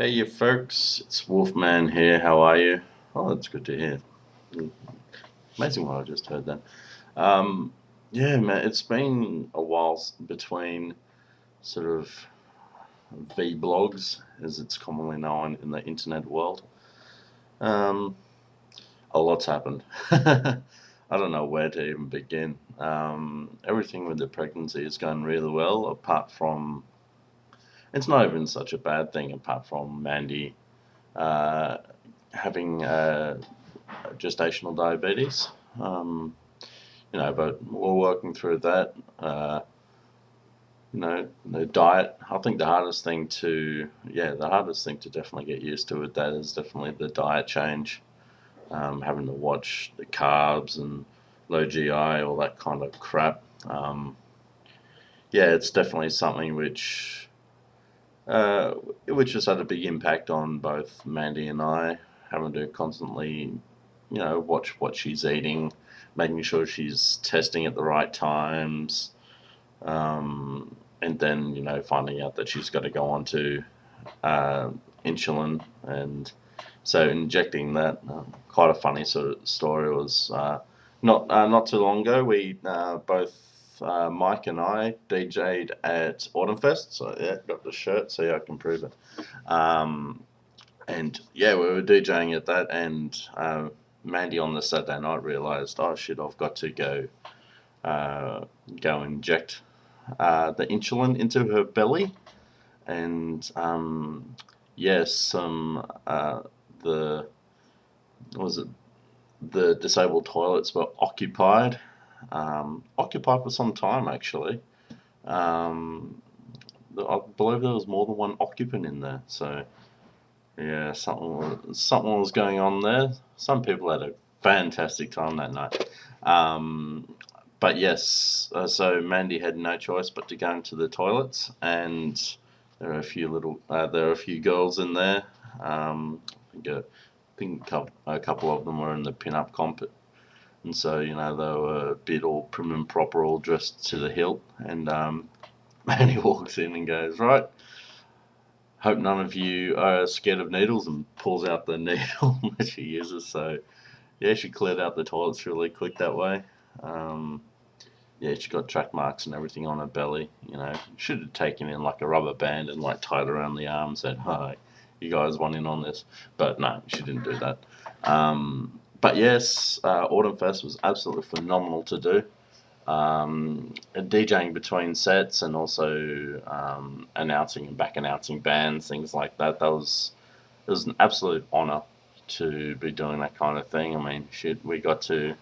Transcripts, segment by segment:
Hey, you folks, it's Wolfman here. How are you? Oh, that's good to hear. Amazing what I just heard then. Um, yeah, man, it's been a while between sort of Vblogs, as it's commonly known in the internet world. Um, a lot's happened. I don't know where to even begin. Everything with the pregnancy is going really well, apart from it's not even such a bad thing, apart from Mandy uh, having gestational diabetes. Um, but we're working through that. The diet. I think the hardest thing to definitely get used to with that is definitely the diet change. Having to watch the carbs and low GI, all that kind of crap. Yeah, it's definitely something uh, which has had a big impact on both Mandy and I, having to constantly watch what she's eating, making sure she's testing at the right times, and then finding out that she's got to go on to uh, insulin, and so injecting that. Quite a funny sort of story was not too long ago. We both Mike and I DJ'd at Autumn Fest, so yeah, got the shirt, so yeah, I can prove it. Um, and yeah, we were DJing at that, and Mandy on the Saturday night realised, oh shit, I've got to uh, go inject the insulin into her belly, and yes, some the what was it the disabled toilets were occupied for some time actually. Um, I believe there was more than one occupant in there, so. Yeah, something was going on there. Some people had a fantastic time that night. Um, but yes, so Mandy had no choice but to go into the toilets, and there are a few girls in there. I think a couple of them were in the pin-up comp, and so they were a bit all prim and proper, all dressed to the hilt. And Mandy walks in and goes, right, hope none of you are scared of needles, and pulls out the needle that she uses. So yeah, she cleared out the toilets really quick that way. Um, yeah, she got track marks and everything on her belly. Should have taken in like a rubber band and like tied around the arm and said, "Hi, you guys want in on this?" But no, she didn't do that. But yes, Autumn Fest was absolutely phenomenal to do. DJing between sets, and also announcing and back announcing bands, things like that. It was an absolute honour to be doing that kind of thing. I mean, shit, we got to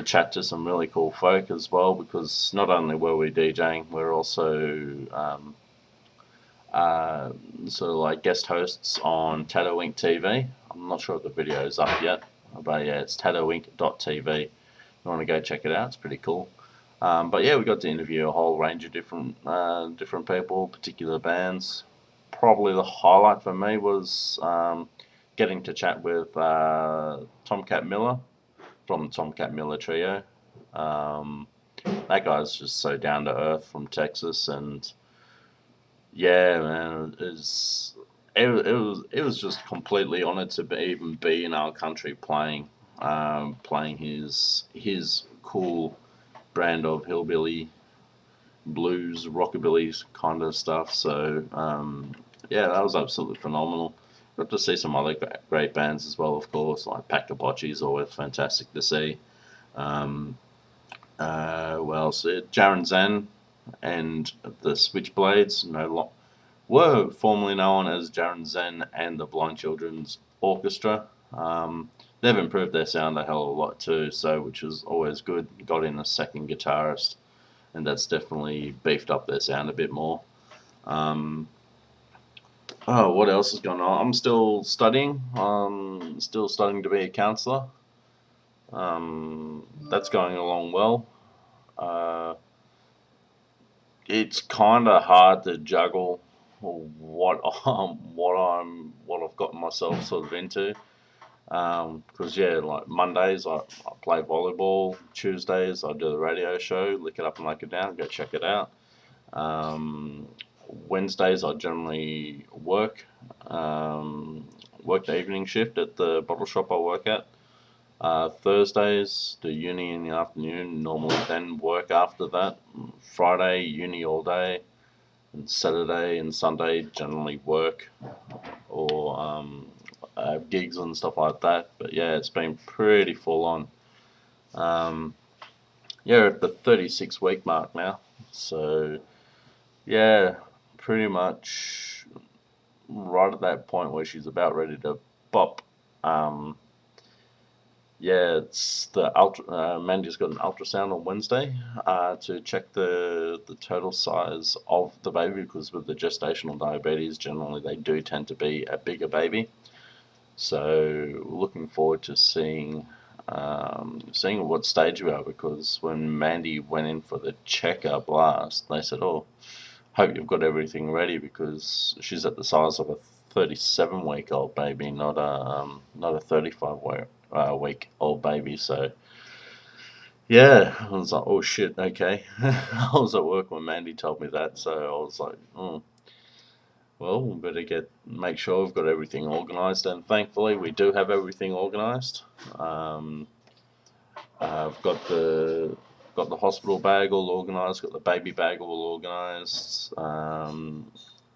chat to some really cool folk as well, because not only were we DJing, we're also uh, sort of like guest hosts on Tattoo Inc. TV. I'm not sure if the video is up yet, but yeah, it's tattooinc.tv. You want to go check it out? It's pretty cool. But yeah, we got to interview a whole range of different people, particular bands. Probably the highlight for me was getting to chat with Tomcat Miller from Tomcat Miller Trio. Um, that guy's just so down to earth from Texas, and yeah, man, it was just completely honoured to even be in our country playing his cool brand of hillbilly blues, rockabilly kind of stuff. So yeah, that was absolutely phenomenal. Got to see some other great bands as well, of course, like Pack the Bocce is always fantastic to see. Um, well, so Jaron Zan and the Switchblades, were formerly known as Jaron Zen and the Blind Children's Orchestra. They've improved their sound a hell of a lot too, so which is always good. Got in a second guitarist, and that's definitely beefed up their sound a bit more. Um, oh, what else is going on? I'm still studying. Still studying to be a counsellor. That's going along well. Uh, it's kind of hard to juggle what what I've gotten myself sort of into. Because yeah, like Mondays I play volleyball. Tuesdays I do the radio show, Lick It Up and Lick It Down. Go check it out. Um, Wednesdays I generally work the evening shift at the bottle shop I work at. Thursdays do uni in the afternoon, normally then work after that. Friday uni all day, and Saturday and Sunday generally work or gigs and stuff like that. But yeah, it's been pretty full on. Yeah, at the 36-week mark now, so yeah, pretty much right at that point where she's about ready to pop. Yeah, it's the Mandy's got an ultrasound on Wednesday to check the total size of the baby, because with the gestational diabetes, generally they do tend to be a bigger baby. So looking forward to seeing what stage we are, because when Mandy went in for the checkup last, they said, "Oh, hope you've got everything ready," because she's at the size of a 37-week-old baby, not a 35-week old baby. So yeah, I was like, "Oh shit, okay." I was at work when Mandy told me that, so I was like, well, we better make sure we've got everything organised, and thankfully we do have everything organised. I've got the hospital bag all organised, got the baby bag all organised. Going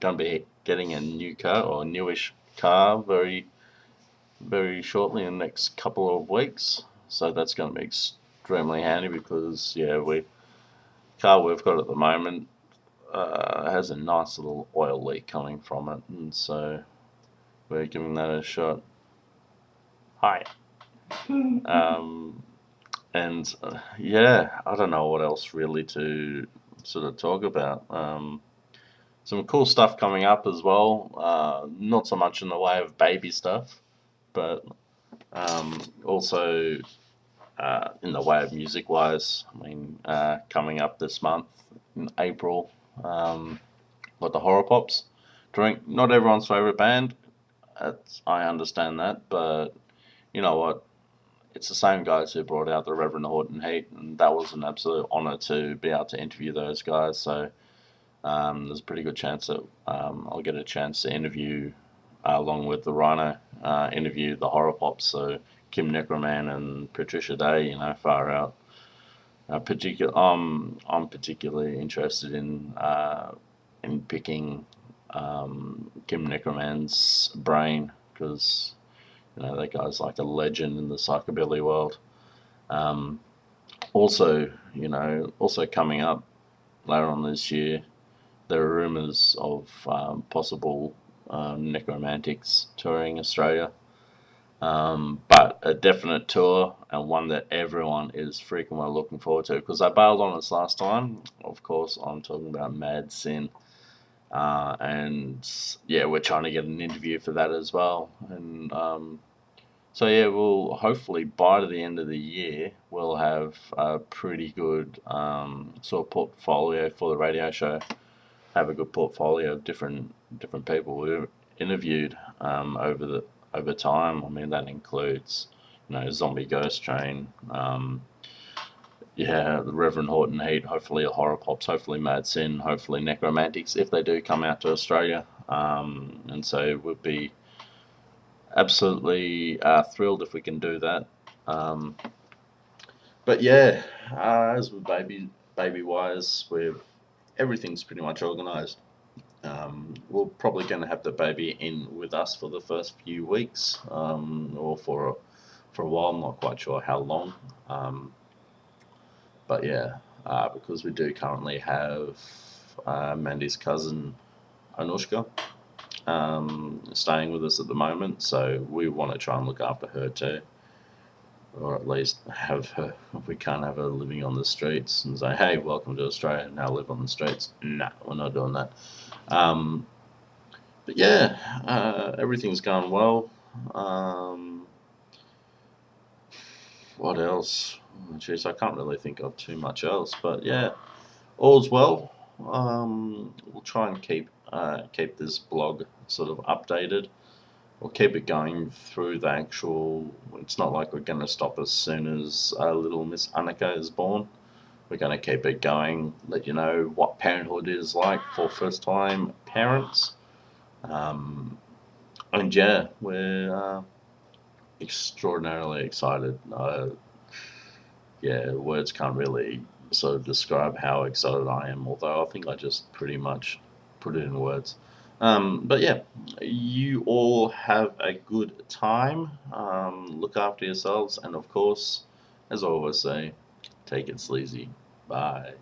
to be getting a new car, or a newish car, very very shortly in the next couple of weeks. So that's going to be extremely handy, because yeah, the car we've got at the moment has a nice little oil leak coming from it, and so we're giving that a shot. Hi. And yeah, I don't know what else really to sort of talk about. Some cool stuff coming up as well. Not so much in the way of baby stuff, but also in the way of music-wise. I mean, coming up this month in April, got the Horror Pops. Not everyone's favourite band. I understand that, but you know what? It's the same guys who brought out the Reverend Horton Heat, and that was an absolute honour to be able to interview those guys. So there's a pretty good chance that I'll get a chance to interview, along with the Rhino, interview the Horror Pops. So Kim Necroman and Patricia Day, far out. I'm particularly interested in picking Kim Necroman's brain, because that guy's like a legend in the psychobilly world. Also coming up later on this year, there are rumours of possible necromantics touring Australia. But a definite tour, and one that everyone is freaking well looking forward to, because I bailed on us last time. Of course, I'm talking about Mad Sin. And yeah, we're trying to get an interview for that as well. And so yeah, we'll hopefully by the end of the year we'll have a pretty good sort of portfolio for the radio show. Have a good portfolio of different people we've interviewed over time. I mean, that includes Zombie Ghost Train, the Reverend Horton Heat, hopefully a Horror Pops, hopefully Mad Sin, hopefully Necromantics, if they do come out to Australia. And so we'd be absolutely thrilled if we can do that. But yeah, as with baby wise, everything's pretty much organised. We're probably going to have the baby in with us for the first few weeks, or for a while. I'm not quite sure how long. But yeah, because we do currently have Mandy's cousin Anushka staying with us at the moment, so we want to try and look after her too, or at least have her. We can't have her living on the streets and say, "Hey, welcome to Australia, now live on the streets." Nah, we're not doing that. But yeah, everything's going well. What else? Jeez, I can't really think of too much else. But yeah, all's well. We'll try and keep this blog sort of updated. We'll keep it going through the actual. It's not like we're going to stop as soon as little Miss Annika is born. we're going to keep it going, let you know what parenthood is like for first time parents. And yeah, we're extraordinarily excited. Yeah, words can't really sort of describe how excited I am, although I think I just pretty much put it in words. But yeah, you all have a good time. Look after yourselves, and of course, as I always say, take it sleazy. Bye.